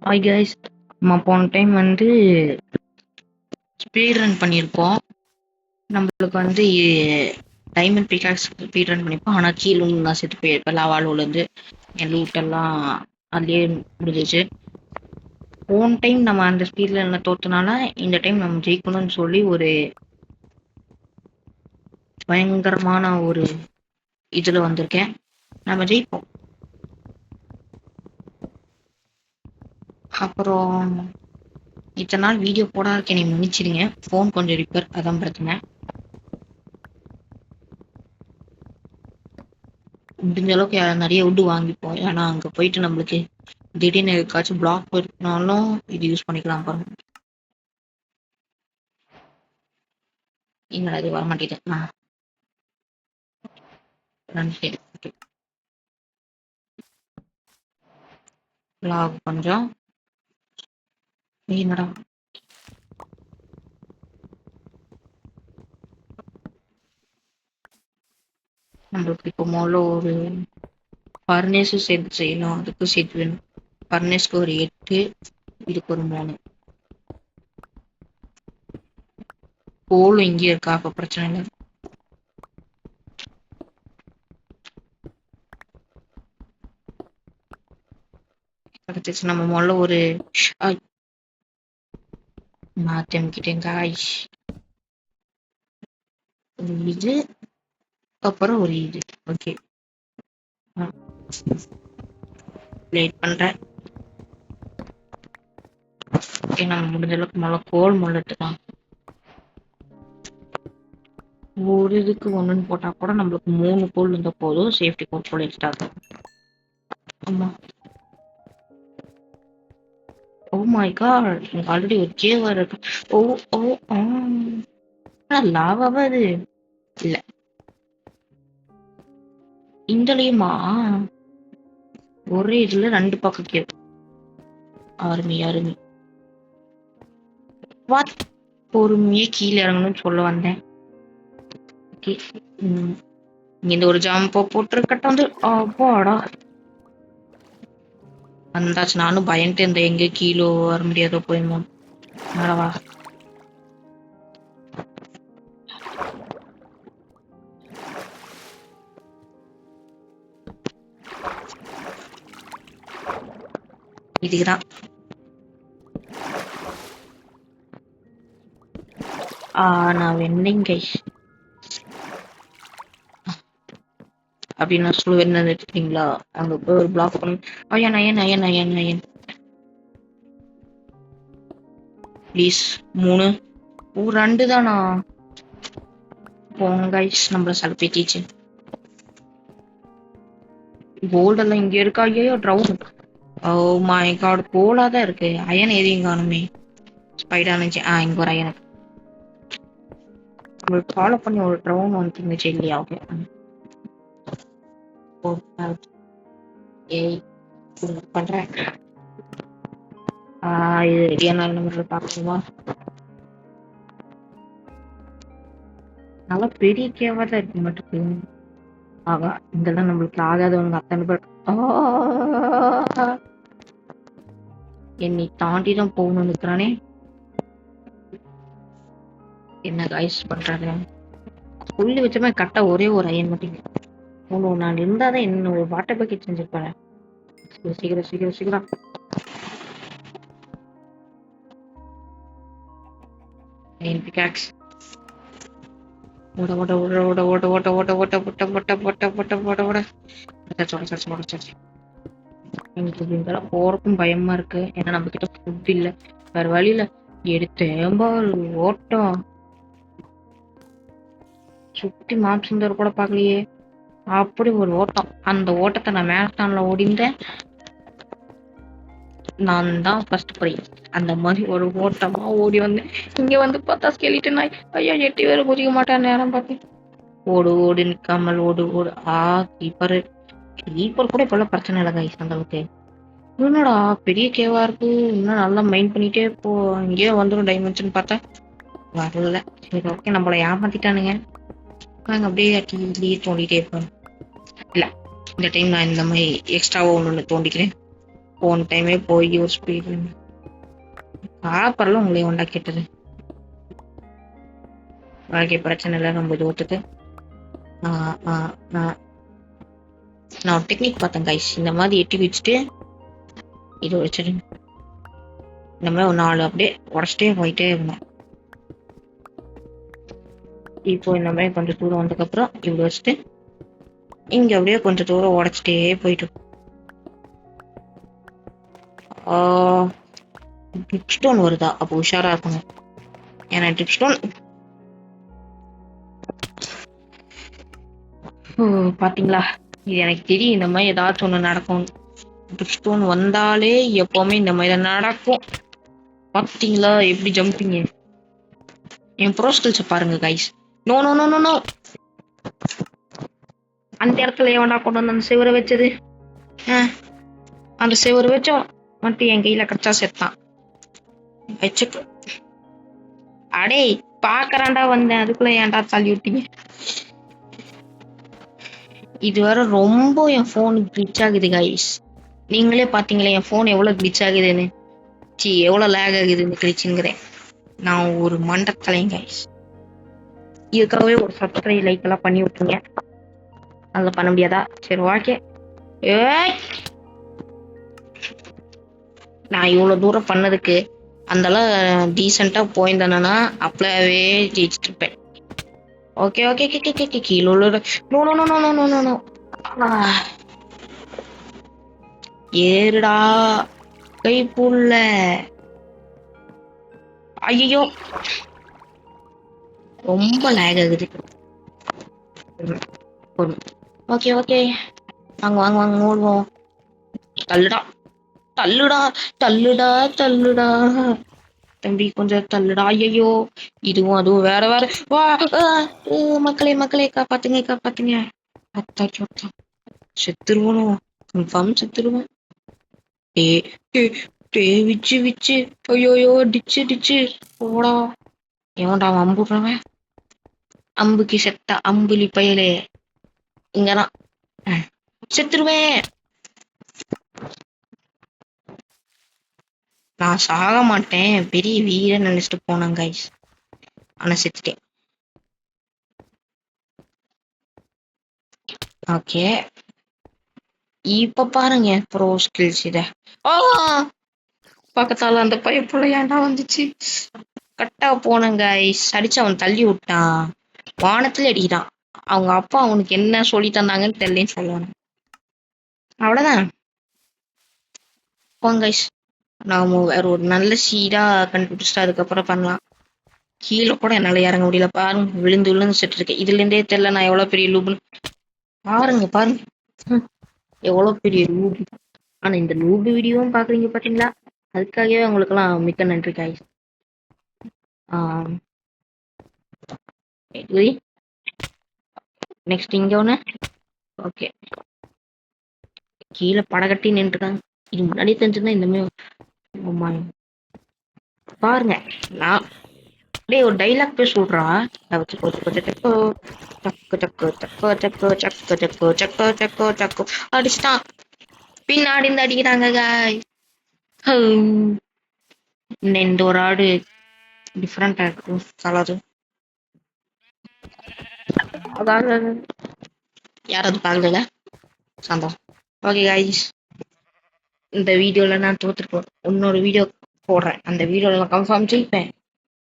Hi guys, நம்ம போன time வந்து ஸ்பீட் ரன் பண்ணியிருப்போம். நம்மளுக்கு வந்து டைமண்ட் பிகாக்ஸ் ஸ்பீட் ரன் பண்ணியிருப்போம். ஆனால் கீழே நான் செத்து போயிருப்பேன். லாவாலூலேருந்து என் லூட்டெல்லாம் அதுலேயே முடிஞ்சிச்சு. போன டைம் நம்ம அந்த ஸ்பீடில் என்ன தோற்றுனால இந்த டைம் நம்ம ஜெயிக்கணும்னு சொல்லி ஒரு பயங்கரமான ஒரு இதில் வந்திருக்கேன். நம்ம ஜெயிப்போம். அப்புறம் இத்தனை நாள் வீடியோ போடாத இருக்கேன், நீ மன்னிச்சிடுங்க. ஃபோன் கொஞ்சம் ரிப்பேர், அதான் பிரச்சனை. முடிஞ்ச அளவுக்கு நிறைய வுட்டு வாங்கிப்போம். ஏன்னா அங்கே போயிட்டு நம்மளுக்கு திடீர்னு எதுக்காச்சும் பிளாக் இருக்கனாலும் இது யூஸ் பண்ணிக்கலாம். பாருங்க, என்னடா இது வரமாட்டேது. பிளாக் கொஞ்சம் என்னடா நம்மளுக்கு இப்போ முதல்ல ஒரு ஃபர்னேஸும் சேர்த்து செய்யணும். அதுக்கும் சேர்த்து வேணும். ஃபர்னேஸ்க்கு ஒரு 8, இதுக்கு ஒரு 3. கோலும் இங்கே இருக்கா, அப்போ பிரச்சனை இல்லை. கிடைச்சிச்சு. நம்ம முதல்ல ஒரு மாற்றி அமைக்கிட்டேங்க. ஒரு இது, அப்புறம் ஒரு இது. ஓகே, லேட் பண்ணுறேன். ஓகே, நம்ம முடிஞ்ச அளவுக்கு முதல்ல கோல் முள்ளட்டுதான். ஒரு இதுக்கு ஒன்றுன்னு போட்டால் கூட நம்மளுக்கு 3 கோல் இருந்தால் போதும். சேஃப்டி கோல் போல எக்ஸ்ட்ரா. ஆமாம். ஓ மை காட், எனக்கு ஆல்ரெடி ஒரு கேவா இருக்கு. ஓ ஓ லாவாவா அது? இல்ல, இந்தலையுமா ஒரே இதுல 2 பக்கம் கேவ். அருமை. வாட், பொறுமையே கீழே இறங்கணும்னு சொல்ல வந்தேன். ஓகே, இந்த ஒரு ஜாம்போ போட்டிருக்கட்டும். வந்து அப்பாடா வந்தாச்சு. நானும் பயன்ட்டு இருந்தேன், எங்க கீழே வர முடியாதோ போயுமோ. நடவா இதுக்குதான். நான் வெண்டிங் கைஸ் அப்படின்னு நான் சொல்லுவேன். என்ன எடுத்துட்டீங்களா? அங்க போய் ஒரு பிளாக் பண்ணி அயன் ப்ளீஸ். 3 2 தானா? போங்க கைஸ், நம்மள சலுப்பேத்திச்சு. கோல்டெல்லாம் இங்க இருக்கா? ஐயோ ட்ரவுன். ஓ மை காட், கோலா தான் இருக்கு. அயன் எதையும் காணுமே. ஸ்பைடர் இருந்துச்சு. இங்க ஒரு அயன் உங்களுக்கு ஃபாலோ பண்ணி ஒரு ட்ரவுன் வந்துருந்துச்சு இல்லையா? ஓகே, ஏய் பண்றேன். இது ரெடியான நம்பர் பார்க்கணுமா? நல்லா பெரிய கேவா தான் இருக்கு மட்டும். ஆகா, இதெல்லாம் நம்மளுக்கு ஆகாதவங்க அத்தனை பேர் என்னை தாண்டி தான் போகணும்னு இருக்கிறானே. என்ன கைஸ் பண்றாரு? புள்ளி வச்சமே கரெக்டா ஒரே ஒரு அயன் மட்டும். நான் இருந்தாதான் என்ன ஒரு வாட்டர் பக்கெட் செஞ்சிருப்பேன். சீக்கிரம். பிகாக்ஸ் ஓட. எனக்கு இதெல்லாம் போறதுக்கும் பயமா இருக்கு. ஏன்னா நம்ம கிட்ட ஃபுட் இல்ல. வேற வழியில எடுத்தேம்பால் ஓட்டம். சுத்தி மாம்சந்தர் கூட பாக்கலையே. அப்படி ஒரு ஓட்டம். அந்த ஓட்டத்தை நான் மேரத்தான்ல ஓடிந்தேன். நான் தான் ஃபர்ஸ்ட் ப்ரைஸ். அந்த மாதிரி ஒரு ஓட்டமா ஓடி வந்தேன். இங்க வந்து பார்த்தா ஸ்கெலிட்டன் நாய். ஐயா, 8 பேரை குதிக்க மாட்டேன். நேரம் பார்த்தேன். ஓடு நிக்காமல் ஓடு. கீப்பர் கூட இப்பெல்லாம் பிரச்சனை இல்லை கைஸ் அந்த அளவுக்கு. என்னடா பெரிய கேவா இருக்கு, இன்னும் நல்லா மைண்ட் பண்ணிட்டே இப்போ இங்கேயே வந்துடும் டைமென்ஷன் பார்த்தா வரல. சரி ஓகே, நம்மள ஏமாத்திட்டானுங்க. நாங்கள் அப்படியே தோண்டிட்டே இருப்போம். இல்லை, இந்த டைம் நான் இந்த மாதிரி எக்ஸ்ட்ராவா ஒன்று தோண்டிக்கிறேன். போன டைமே போய் ஒரு ஸ்பீடு காப்பரில் உங்களே ஒண்டா கேட்டது. வாழ்க்கை பிரச்சனை இல்லை நம்ம தோத்துக்கு. நான் ஒரு டெக்னிக் பார்த்தேன் கைஸ். இந்த மாதிரி எட்டி வச்சுட்டு இது வச்சிருங்க. இந்த மாதிரி ஒரு 4 அப்படியே உடச்சிட்டே போயிட்டே இருந்தேன். இப்போ இந்த மாதிரி கொஞ்சம் தூரம் வந்ததுக்கப்புறம் இப்படி வச்சுட்டு இங்க அப்படியே கொஞ்சம் தூரம் உடச்சிட்டே போயிட்டு ட்ரிப் ஸ்டோன் வருதா? அப்போ உஷாரா இருக்கணும். ஏன்னா ட்ரிப் ஸ்டோன் பாத்தீங்களா, இது எனக்கு தெரியும் இந்த மாதிரி ஏதாச்சும் ஒண்ணு நடக்கும். ட்ரிப் ஸ்டோன் வந்தாலே எப்பவுமே இந்த மாதிரி நடக்கும். பாத்தீங்களா எப்படி ஜம்பிங்க? என் ப்ரோ ஸ்கில்ஸை பாருங்க guys. No no no no no, அந்த இடத்துல எவனா கொண்டு வந்து அந்த சிவரை வச்சது? அந்த சிவரை வச்சோம் மட்டும் என் கையில கச்சா செத்தான். வச்சுக்கு அடே பாக்குறாண்டா வந்தேன், அதுக்குள்ள ஏன்டா தள்ளி விட்டீங்க? இதுவரை ரொம்ப என் போன் கிளிச் ஆகுது கைஸ். நீங்களே பாத்தீங்களே என் போன் எவ்வளவு கிளிச் ஆகுதுன்னு, எவ்வளவு லேக் ஆகுதுன்னு கிளிச்சுங்கிறேன். நான் ஒரு மண்டத்தலைங்க கைஸ். இதுக்காகவே ஒரு சப்ஸ்கிரைப் லைக் எல்லாம் பண்ணி விட்டுருங்க. அதில் பண்ண முடியாதா? சரி ஓகே. நான் இவ்வளோ தூரம் பண்ணதுக்கு அந்தளவு டீசெண்டாக போயிருந்தேன்னா அப்பவே ஜெயிச்சுட்டு இருப்பேன். ஓகே ஓகே கே கே கே கீழே no no no no no no no. ஏறுடா கை புள்ள. ஐயோ ரொம்ப லேக் ஆகுது. ஓகே ஓகே வாங்க வாங்க வாங்க ஓடுவோம். தள்ளுடா தள்ளுடா தள்ளுடா தள்ளுடா தம்பி கொஞ்சம் தள்ளுடா. ஐயோ இதுவும் அதுவும் வேற வேற. வா மக்களே மக்களே காப்பாத்துங்க காப்பாத்துங்க. செத்துருவனும் கன்ஃபார்ம் செத்துருவேன். விச்சு விச்சு ஐயோயோ டிச்சு டிச்சு போடா. எவன்டா அம்புடுறவன்? அம்புக்கு செத்த அம்புலி பயலே. இங்கதான் செத்துருவேன். நான் சாக மாட்டேன், பெரிய வீரன் நினைச்சிட்டு போனேன் கைஸ். ஆனா செத்துட்டேன். ஓகே இப்ப பாருங்க ப்ரோ ஸ்கில்ஸ். இத பக்கத்தால அந்த பைப்புல ஏன்டா வந்துச்சு? கட்டா போனேன் கைஸ். அடிச்சு அவன் தள்ளி விட்டான், வானத்துல அடிக்கிறான். அவங்க அப்பா அவனுக்கு என்ன சொல்லி தந்தாங்கன்னு தெரியலன்னு சொல்லுவானு. அவ்வளவுதான் போங்க கைஸ். நாம வேற ஒரு நல்ல சீடா கண்டுபிடிச்சிட்டு அதுக்கப்புறம் பண்ணலாம். கீழே கூட என்னால இறங்க முடியல பாருங்க, விழுந்து விழுந்து செட்டு இருக்கேன். இதுல இருந்தே தெரியல நான் எவ்வளவு பெரிய லூபுன்னு. பாருங்க பாருங்க எவ்வளவு பெரிய லூபு. ஆனா இந்த லூபு வீடியோவும் பாக்குறீங்க பாத்தீங்களா, அதுக்காகவே உங்களுக்கு எல்லாம் மிக்க நன்றி கைஸ். நெக்ஸ்ட் இங்க ஒண்ணு. ஓகே கீழே படகட்டி நின்றுருக்காங்க. இது முன்னாடி தெரிஞ்சிருந்தா இந்தமே பாருங்க. நான் டேய் ஒரு டைலாக் பேச சொல்றா. அடிச்சுட்டான். பின்னாடி இருந்து அடிக்கிறாங்க காய். இந்த ஒரு ஆடு டிஃப்ரெண்டா இருக்கு கலரு. யாராவது பார்க்கல சந்தோஷம். ஓகே காய்ஸ், இந்த வீடியோல நான் தோத்துருக்கேன். இன்னொரு வீடியோ போடுறேன், அந்த வீடியோல நான் கன்ஃபார்ம் ஜெயிப்பேன்.